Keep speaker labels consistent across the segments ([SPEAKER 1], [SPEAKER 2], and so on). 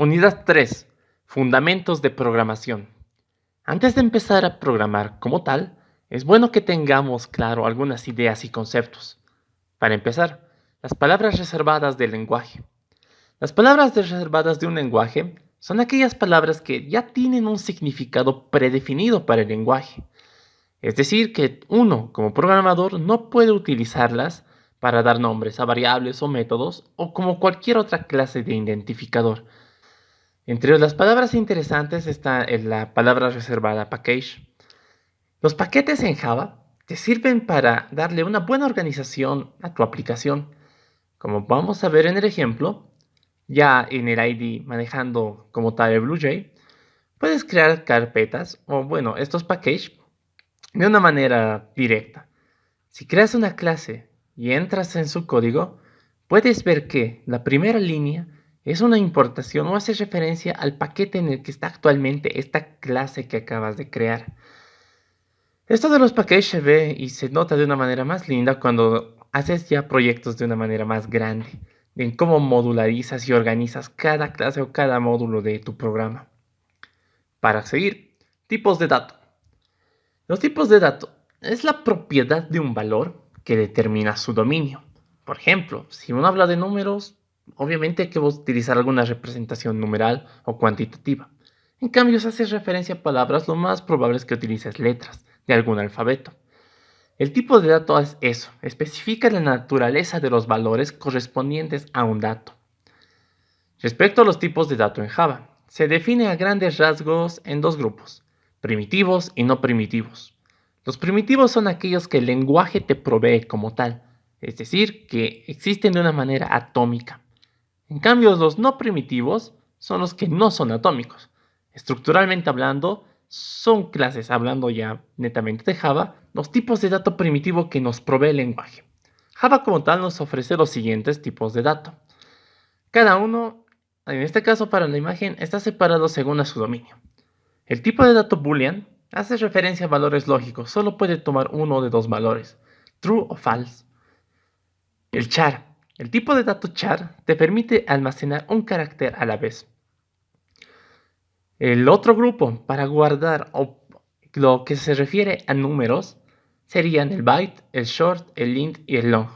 [SPEAKER 1] Unidad 3. Fundamentos de programación. Antes de empezar a programar como tal, es bueno que tengamos claro algunas ideas y conceptos. Para empezar, las palabras reservadas del lenguaje. Las palabras reservadas de un lenguaje son aquellas palabras que ya tienen un significado predefinido para el lenguaje. Es decir, que uno, como programador, no puede utilizarlas para dar nombres a variables o métodos o como cualquier otra clase de identificador. Entre las palabras interesantes está la palabra reservada package. Los paquetes en Java te sirven para darle una buena organización a tu aplicación. Como vamos a ver en el ejemplo, ya en el ID manejando como tal el BlueJ, puedes crear carpetas o estos packages de una manera directa. Si creas una clase y entras en su código, puedes ver que la primera línea es una importación o hace referencia al paquete en el que está actualmente esta clase que acabas de crear. Esto de los packages se ve y se nota de una manera más linda cuando haces ya proyectos de una manera más grande, en cómo modularizas y organizas cada clase o cada módulo de tu programa. Para seguir, tipos de datos. Los tipos de datos es la propiedad de un valor que determina su dominio. Por ejemplo, si uno habla de números, obviamente hay que utilizar alguna representación numeral o cuantitativa. En cambio, si haces referencia a palabras, lo más probable es que utilices letras de algún alfabeto. El tipo de dato es eso, especifica la naturaleza de los valores correspondientes a un dato. Respecto a los tipos de dato en Java, se define a grandes rasgos en dos grupos, primitivos y no primitivos. Los primitivos son aquellos que el lenguaje te provee como tal, es decir, que existen de una manera atómica. En cambio, los no primitivos son los que no son atómicos. Estructuralmente hablando, son clases, hablando ya netamente de Java, los tipos de dato primitivo que nos provee el lenguaje. Java como tal nos ofrece los siguientes tipos de dato. Cada uno, en este caso para la imagen, está separado según a su dominio. El tipo de dato boolean hace referencia a valores lógicos, solo puede tomar uno de dos valores, true o false. El char. El tipo de dato char te permite almacenar un carácter a la vez. El otro grupo para guardar lo que se refiere a números serían el byte, el short, el int y el long.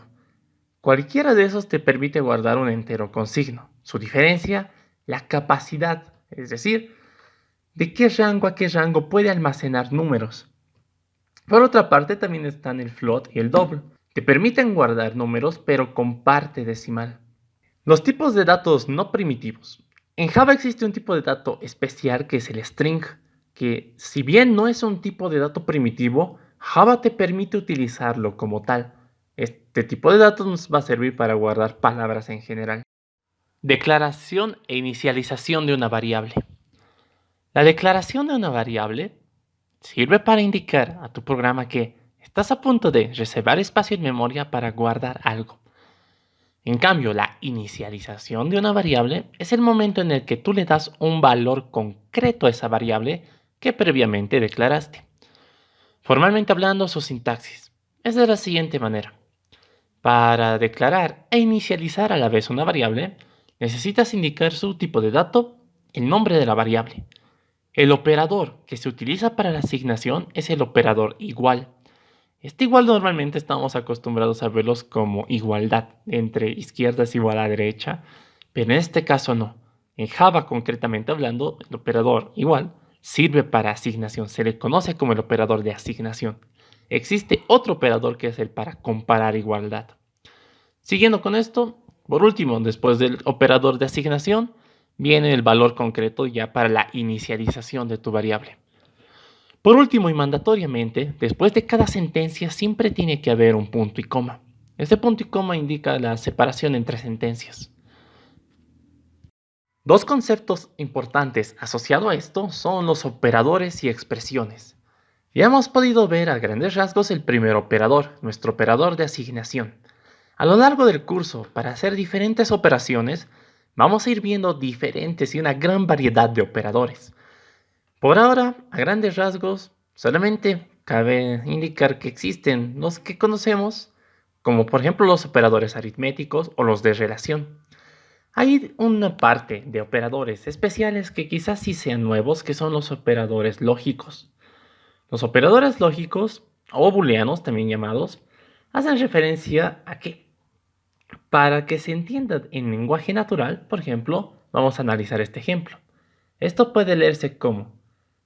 [SPEAKER 1] Cualquiera de esos te permite guardar un entero con signo. Su diferencia, la capacidad, es decir, de qué rango a qué rango puede almacenar números. Por otra parte, también están el float y el double. Te permiten guardar números pero con parte decimal. Los tipos de datos no primitivos. En Java existe un tipo de dato especial que es el string, que si bien no es un tipo de dato primitivo, Java te permite utilizarlo como tal. Este tipo de datos nos va a servir para guardar palabras en general. Declaración e inicialización de una variable. La declaración de una variable sirve para indicar a tu programa que estás a punto de reservar espacio en memoria para guardar algo. En cambio, la inicialización de una variable es el momento en el que tú le das un valor concreto a esa variable que previamente declaraste. Formalmente hablando, su sintaxis es de la siguiente manera. Para declarar e inicializar a la vez una variable, necesitas indicar su tipo de dato, el nombre de la variable. El operador que se utiliza para la asignación es el operador igual. Este igual normalmente estamos acostumbrados a verlos como igualdad, entre izquierda es igual a derecha, pero en este caso no. En Java concretamente hablando, el operador igual sirve para asignación, se le conoce como el operador de asignación. Existe otro operador que es el para comparar igualdad. Siguiendo con esto, por último, después del operador de asignación, viene el valor concreto ya para la inicialización de tu variable. Por último y mandatoriamente, después de cada sentencia siempre tiene que haber un punto y coma. Este punto y coma indica la separación entre sentencias. Dos conceptos importantes asociados a esto son los operadores y expresiones. Ya hemos podido ver a grandes rasgos el primer operador, nuestro operador de asignación. A lo largo del curso, para hacer diferentes operaciones, vamos a ir viendo diferentes y una gran variedad de operadores. Por ahora, a grandes rasgos, solamente cabe indicar que existen los que conocemos, como por ejemplo los operadores aritméticos o los de relación. Hay una parte de operadores especiales que quizás sí sean nuevos, que son los operadores lógicos. Los operadores lógicos, o booleanos también llamados, hacen referencia a que, para que se entienda en lenguaje natural, por ejemplo, vamos a analizar este ejemplo. Esto puede leerse como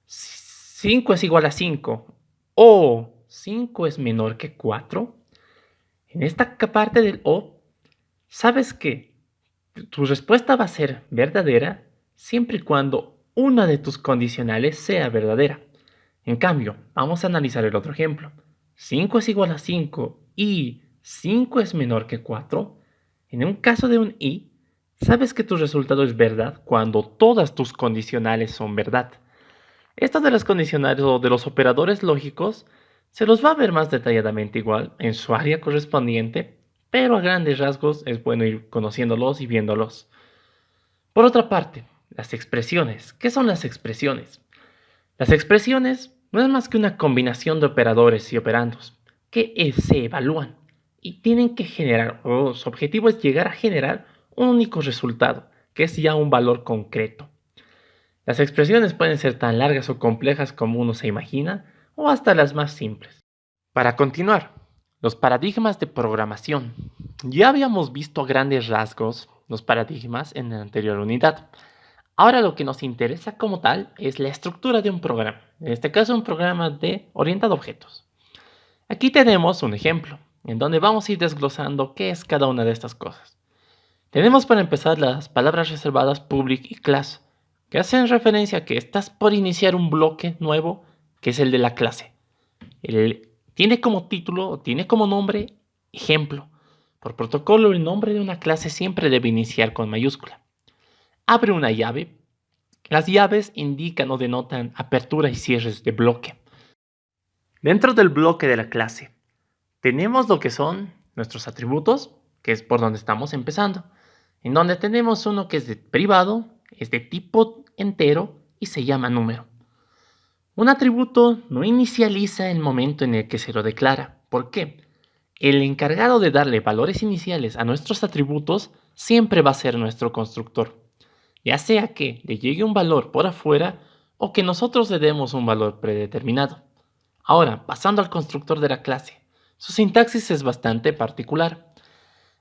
[SPEAKER 1] 5 es igual a 5 o 5 es menor que 4. En esta parte del o, sabes que tu respuesta va a ser verdadera siempre y cuando una de tus condicionales sea verdadera. En cambio, vamos a analizar el otro ejemplo. 5 es igual a 5 y 5 es menor que 4. En un caso de un y, sabes que tu resultado es verdad cuando todas tus condicionales son verdad. Esto de las condicionales o de los operadores lógicos se los va a ver más detalladamente igual en su área correspondiente, pero a grandes rasgos es bueno ir conociéndolos y viéndolos. Por otra parte, las expresiones. ¿Qué son las expresiones? Las expresiones no es más que una combinación de operadores y operandos que se evalúan y tienen que generar, o su objetivo es llegar a generar un único resultado, que es ya un valor concreto. Las expresiones pueden ser tan largas o complejas como uno se imagina, o hasta las más simples. Para continuar, los paradigmas de programación. Ya habíamos visto a grandes rasgos los paradigmas en la anterior unidad. Ahora lo que nos interesa como tal es la estructura de un programa, en este caso un programa de orientado a objetos. Aquí tenemos un ejemplo, en donde vamos a ir desglosando qué es cada una de estas cosas. Tenemos para empezar las palabras reservadas public y class, que hacen referencia a que estás por iniciar un bloque nuevo, que es el de la clase. Tiene como título o tiene como nombre ejemplo. Por protocolo, el nombre de una clase siempre debe iniciar con mayúscula. Abre una llave. Las llaves indican o denotan apertura y cierres de bloque. Dentro del bloque de la clase, tenemos lo que son nuestros atributos, que es por donde estamos empezando, en donde tenemos uno que es de privado, es de tipo entero y se llama número. Un atributo no inicializa el momento en el que se lo declara. ¿Por qué? El encargado de darle valores iniciales a nuestros atributos siempre va a ser nuestro constructor, ya sea que le llegue un valor por afuera o que nosotros le demos un valor predeterminado. Ahora, pasando al constructor de la clase, su sintaxis es bastante particular.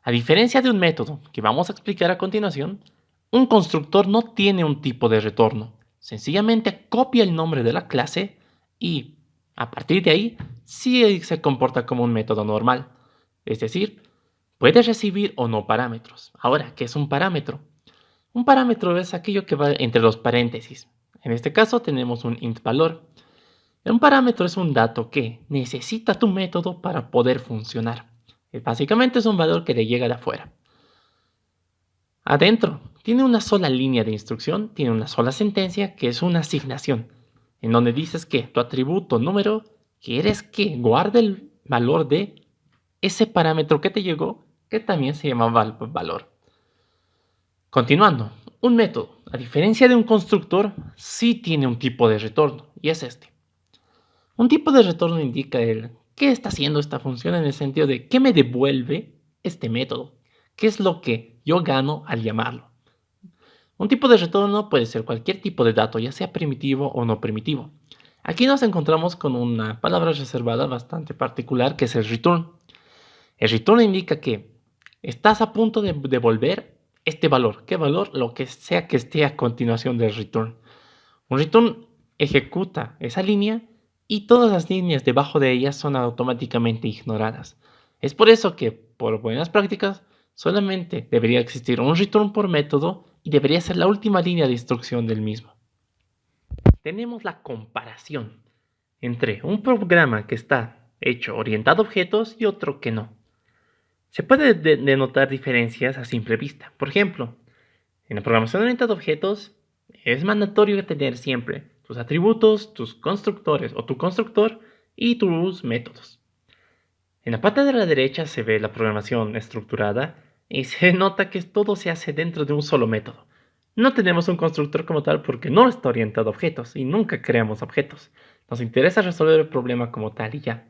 [SPEAKER 1] A diferencia de un método que vamos a explicar a continuación, un constructor no tiene un tipo de retorno. Sencillamente copia el nombre de la clase y, a partir de ahí, sí se comporta como un método normal. Es decir, puede recibir o no parámetros. Ahora, ¿qué es un parámetro? Un parámetro es aquello que va entre los paréntesis. En este caso tenemos un int valor. Un parámetro es un dato que necesita tu método para poder funcionar. Básicamente es un valor que le llega de afuera. Adentro, tiene una sola línea de instrucción, tiene una sola sentencia que es una asignación, en donde dices que tu atributo número quieres que guarde el valor de ese parámetro que te llegó, que también se llama valor. Continuando, un método, a diferencia de un constructor, sí tiene un tipo de retorno, y es este. Un tipo de retorno indica el qué está haciendo esta función en el sentido de qué me devuelve este método, qué es lo que yo gano al llamarlo. Un tipo de retorno puede ser cualquier tipo de dato, ya sea primitivo o no primitivo. Aquí nos encontramos con una palabra reservada bastante particular que es el return. El return indica que estás a punto de devolver este valor. ¿Qué valor? Lo que sea que esté a continuación del return. Un return ejecuta esa línea y todas las líneas debajo de ella son automáticamente ignoradas. Es por eso que, por buenas prácticas, solamente debería existir un return por método y debería ser la última línea de instrucción del mismo. Tenemos la comparación entre un programa que está hecho orientado a objetos y otro que no. Se puede denotar diferencias a simple vista. Por ejemplo, en la programación orientada a objetos es mandatorio tener siempre tus atributos, tus constructores o tu constructor y tus métodos. En la parte de la derecha se ve la programación estructurada y se nota que todo se hace dentro de un solo método. No tenemos un constructor como tal porque no está orientado a objetos y nunca creamos objetos. Nos interesa resolver el problema como tal y ya.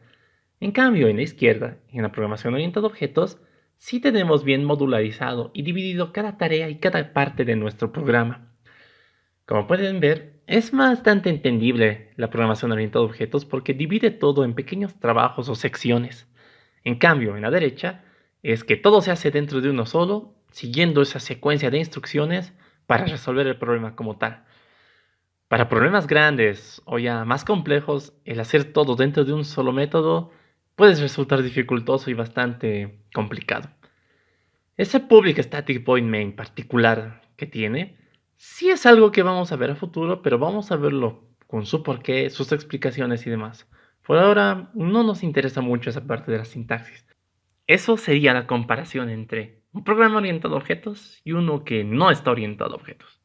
[SPEAKER 1] En cambio, en la izquierda, en la programación orientada a objetos, si tenemos bien modularizado y dividido cada tarea y cada parte de nuestro programa. Como pueden ver, es bastante entendible la programación orientada a objetos porque divide todo en pequeños trabajos o secciones. En cambio, en la derecha, es que todo se hace dentro de uno solo, siguiendo esa secuencia de instrucciones para resolver el problema como tal. Para problemas grandes o ya más complejos, el hacer todo dentro de un solo método puede resultar dificultoso y bastante complicado. Ese Public Static Void Main particular que tiene, sí es algo que vamos a ver a futuro, pero vamos a verlo con su porqué, sus explicaciones y demás. Por ahora no nos interesa mucho esa parte de la sintaxis. Eso sería la comparación entre un programa orientado a objetos y uno que no está orientado a objetos.